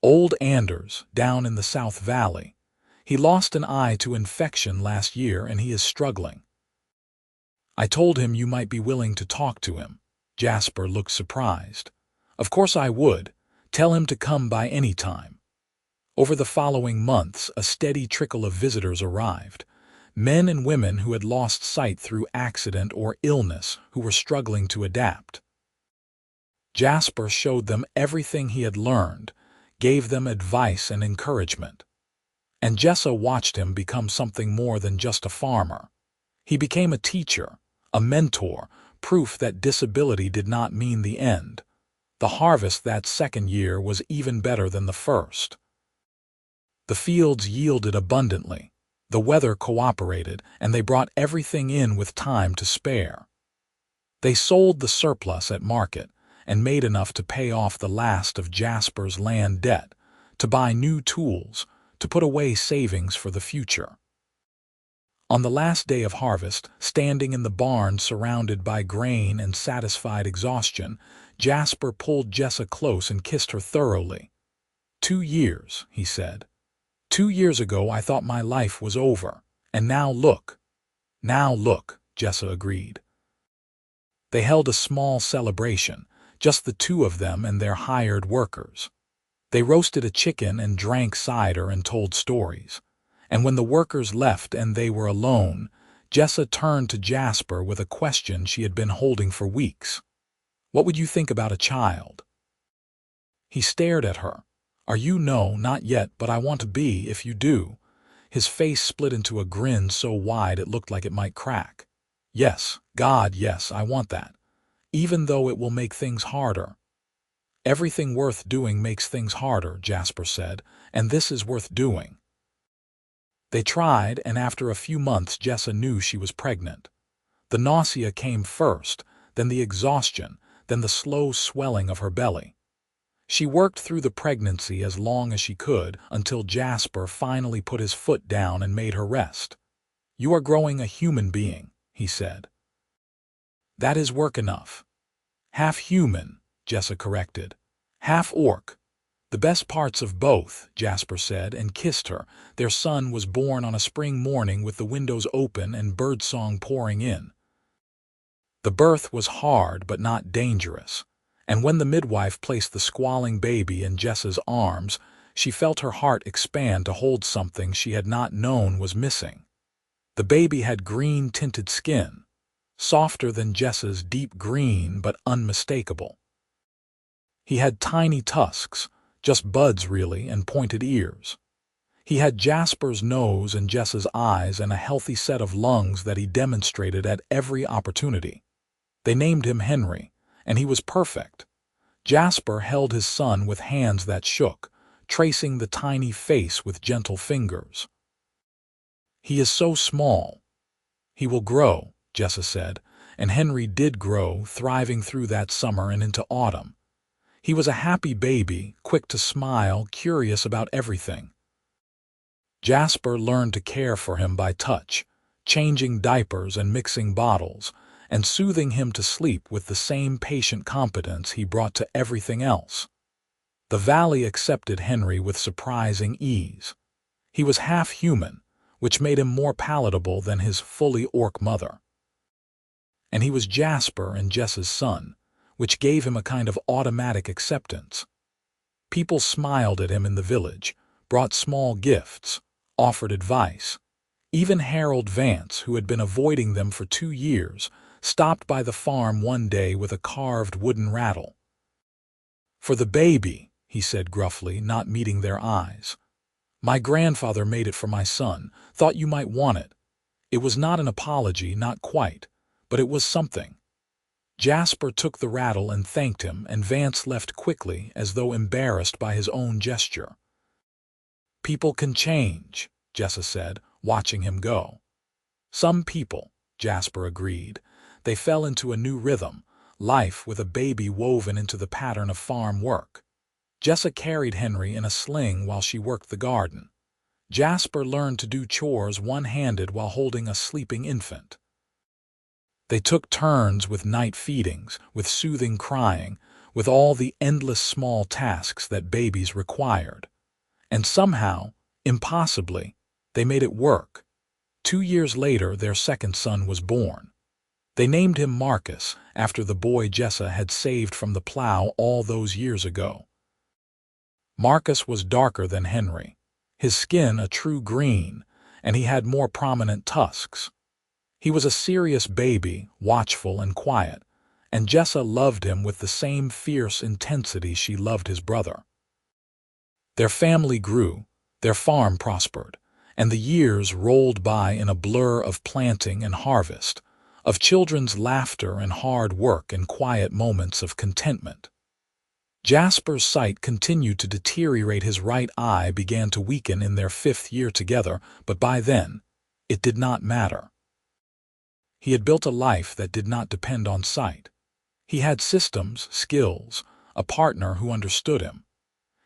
Speaker 1: "Old Anders, down in the South Valley. He lost an eye to infection last year and he is struggling." "I told him you might be willing to talk to him." Jasper looked surprised. "Of course I would. Tell him to come by any time." Over the following months, a steady trickle of visitors arrived. Men and women who had lost sight through accident or illness who were struggling to adapt. Jasper showed them everything he had learned, gave them advice and encouragement. And Jessa watched him become something more than just a farmer. He became a teacher, a mentor, proof that disability did not mean the end. The harvest that second year was even better than the first. The fields yielded abundantly. The weather cooperated, and they brought everything in with time to spare. They sold the surplus at market and made enough to pay off the last of Jasper's land debt, to buy new tools, to put away savings for the future. On the last day of harvest, standing in the barn surrounded by grain and satisfied exhaustion, Jasper pulled Jessa close and kissed her thoroughly. 2 years, he said. 2 years ago I thought my life was over, and now look. Now look, Jessa agreed. They held a small celebration, just the 2 of them and their hired workers. They roasted a chicken and drank cider and told stories. And when the workers left and they were alone, Jessa turned to Jasper with a question she had been holding for weeks. "What would you think about a child?" He stared at her. "Are you? No, not yet, but I want to be if you do." His face split into a grin so wide it looked like it might crack. "Yes, God, yes, I want that. Even though it will make things harder." "Everything worth doing makes things harder," Jasper said, "and this is worth doing." They tried, and after a few months Jessa knew she was pregnant. The nausea came first, then the exhaustion, then the slow swelling of her belly. She worked through the pregnancy as long as she could until Jasper finally put his foot down and made her rest. "You are growing a human being," he said. "That is work enough." "Half human," Jessa corrected. "Half orc. The best parts of both," Jasper said, and kissed her. Their son was born on a spring morning with the windows open and birdsong pouring in. The birth was hard but not dangerous, and when the midwife placed the squalling baby in Jessa's arms, she felt her heart expand to hold something she had not known was missing. The baby had green-tinted skin, softer than Jessa's deep green but unmistakable. He had tiny tusks, just buds really, and pointed ears. He had Jasper's nose and Jessa's eyes and a healthy set of lungs that he demonstrated at every opportunity. They named him Henry, and he was perfect. Jasper held his son with hands that shook, tracing the tiny face with gentle fingers. "He is so small." "He will grow," Jessa said, and Henry did grow, thriving through that summer and into autumn. He was a happy baby, quick to smile, curious about everything. Jasper learned to care for him by touch, changing diapers and mixing bottles, and soothing him to sleep with the same patient competence he brought to everything else. The valley accepted Henry with surprising ease. He was half human, which made him more palatable than his fully orc mother. And he was Jasper and Jessa's son, which gave him a kind of automatic acceptance. People smiled at him in the village, brought small gifts, offered advice. Even Harold Vance, who had been avoiding them for 2 years, stopped by the farm one day with a carved wooden rattle. "For the baby," he said gruffly, not meeting their eyes. "My grandfather made it for my son, thought you might want it." It was not an apology, not quite, but it was something. Jasper took the rattle and thanked him, and Vance left quickly, as though embarrassed by his own gesture. "People can change," Jessa said, watching him go. "Some people," Jasper agreed. They fell into a new rhythm, life with a baby woven into the pattern of farm work. Jessa carried Henry in a sling while she worked the garden. Jasper learned to do chores one-handed while holding a sleeping infant. They took turns with night feedings, with soothing crying, with all the endless small tasks that babies required. And somehow, impossibly, they made it work. 2 years later, their second son was born. They named him Marcus, after the boy Jessa had saved from the plow all those years ago. Marcus was darker than Henry, his skin a true green, and he had more prominent tusks. He was a serious baby, watchful and quiet, and Jessa loved him with the same fierce intensity she loved his brother. Their family grew, their farm prospered, and the years rolled by in a blur of planting and harvest, of children's laughter and hard work and quiet moments of contentment. Jasper's sight continued to deteriorate. His right eye began to weaken in their 5th year together, but by then, it did not matter. He had built a life that did not depend on sight. He had systems, skills, a partner who understood him.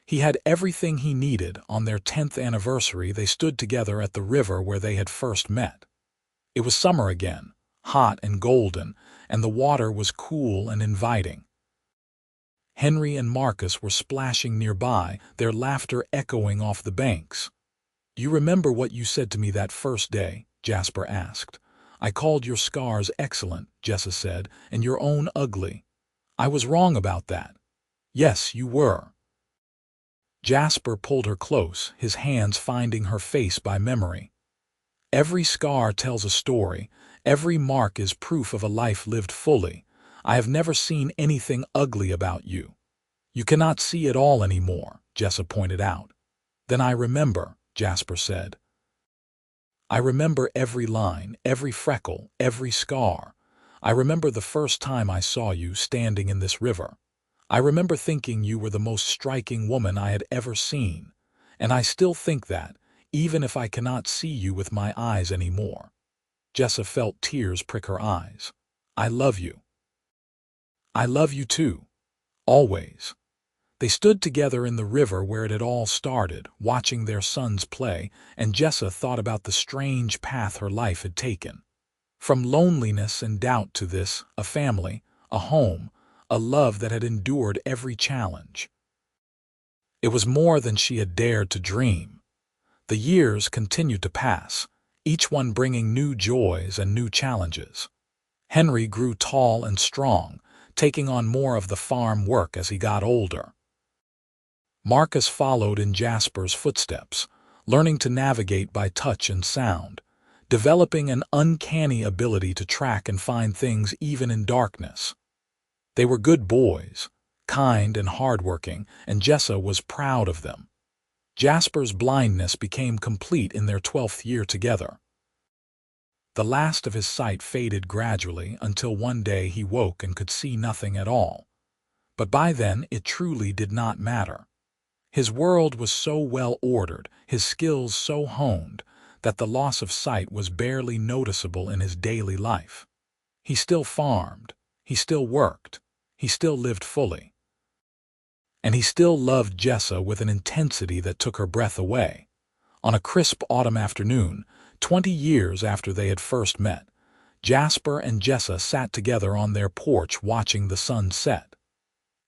Speaker 1: He had everything he needed. On their 10th anniversary, they stood together at the river where they had first met. It was summer again, hot and golden, and the water was cool and inviting. Henry and Marcus were splashing nearby, their laughter echoing off the banks. "You remember what you said to me that first day?" Jasper asked. "I called your scars excellent," Jessa said, "and your own ugly. I was wrong about that." "Yes, you were." Jasper pulled her close, his hands finding her face by memory. "Every scar tells a story. Every mark is proof of a life lived fully. I have never seen anything ugly about you." "You cannot see it all anymore," Jessa pointed out. "Then I remember," Jasper said. "I remember every line, every freckle, every scar. I remember the first time I saw you standing in this river. I remember thinking you were the most striking woman I had ever seen. And I still think that, even if I cannot see you with my eyes anymore." Jessa felt tears prick her eyes. "I love you." "I love you too. Always." They stood together in the river where it had all started, watching their sons play, and Jessa thought about the strange path her life had taken. From loneliness and doubt to this, a family, a home, a love that had endured every challenge. It was more than she had dared to dream. The years continued to pass, each one bringing new joys and new challenges. Henry grew tall and strong, taking on more of the farm work as he got older. Marcus followed in Jasper's footsteps, learning to navigate by touch and sound, developing an uncanny ability to track and find things even in darkness. They were good boys, kind and hardworking, and Jessa was proud of them. Jasper's blindness became complete in their 12th year together. The last of his sight faded gradually until one day he woke and could see nothing at all. But by then it truly did not matter. His world was so well ordered, his skills so honed, that the loss of sight was barely noticeable in his daily life. He still farmed, he still worked, he still lived fully. And he still loved Jessa with an intensity that took her breath away. On a crisp autumn afternoon, 20 years after they had first met, Jasper and Jessa sat together on their porch watching the sun set.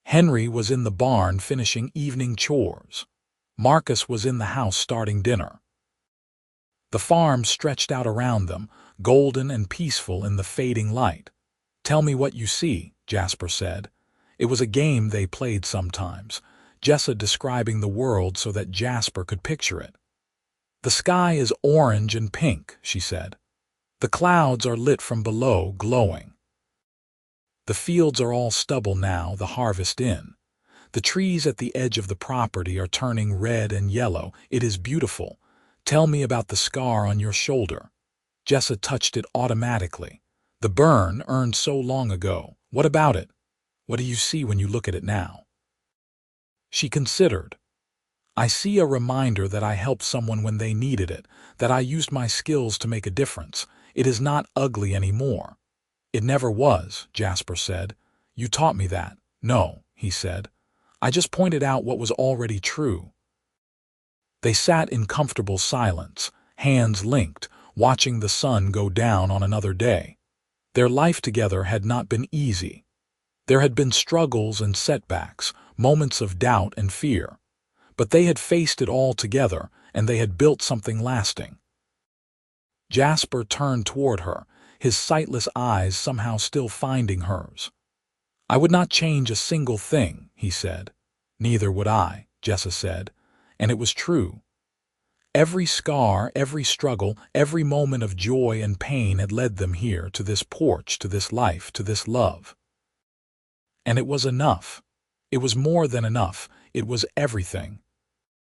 Speaker 1: Henry was in the barn finishing evening chores. Marcus was in the house starting dinner. The farm stretched out around them, golden and peaceful in the fading light. "Tell me what you see," Jasper said. It was a game they played sometimes, Jessa describing the world so that Jasper could picture it. The sky is orange and pink, she said. The clouds are lit from below, glowing. The fields are all stubble now, the harvest in. The trees at the edge of the property are turning red and yellow. It is beautiful. Tell me about the scar on your shoulder. Jessa touched it automatically. The burn earned so long ago. What about it? What do you see when you look at it now? She considered. I see a reminder that I helped someone when they needed it, that I used my skills to make a difference. It is not ugly anymore. It never was, Jasper said. You taught me that. No, he said. I just pointed out what was already true. They sat in comfortable silence, hands linked, watching the sun go down on another day. Their life together had not been easy. There had been struggles and setbacks, moments of doubt and fear. But they had faced it all together, and they had built something lasting. Jasper turned toward her, his sightless eyes somehow still finding hers. I would not change a single thing, he said. Neither would I, Jessa said, and it was true. Every scar, every struggle, every moment of joy and pain had led them here, to this porch, to this life, to this love. And it was enough. It was more than enough. It was everything.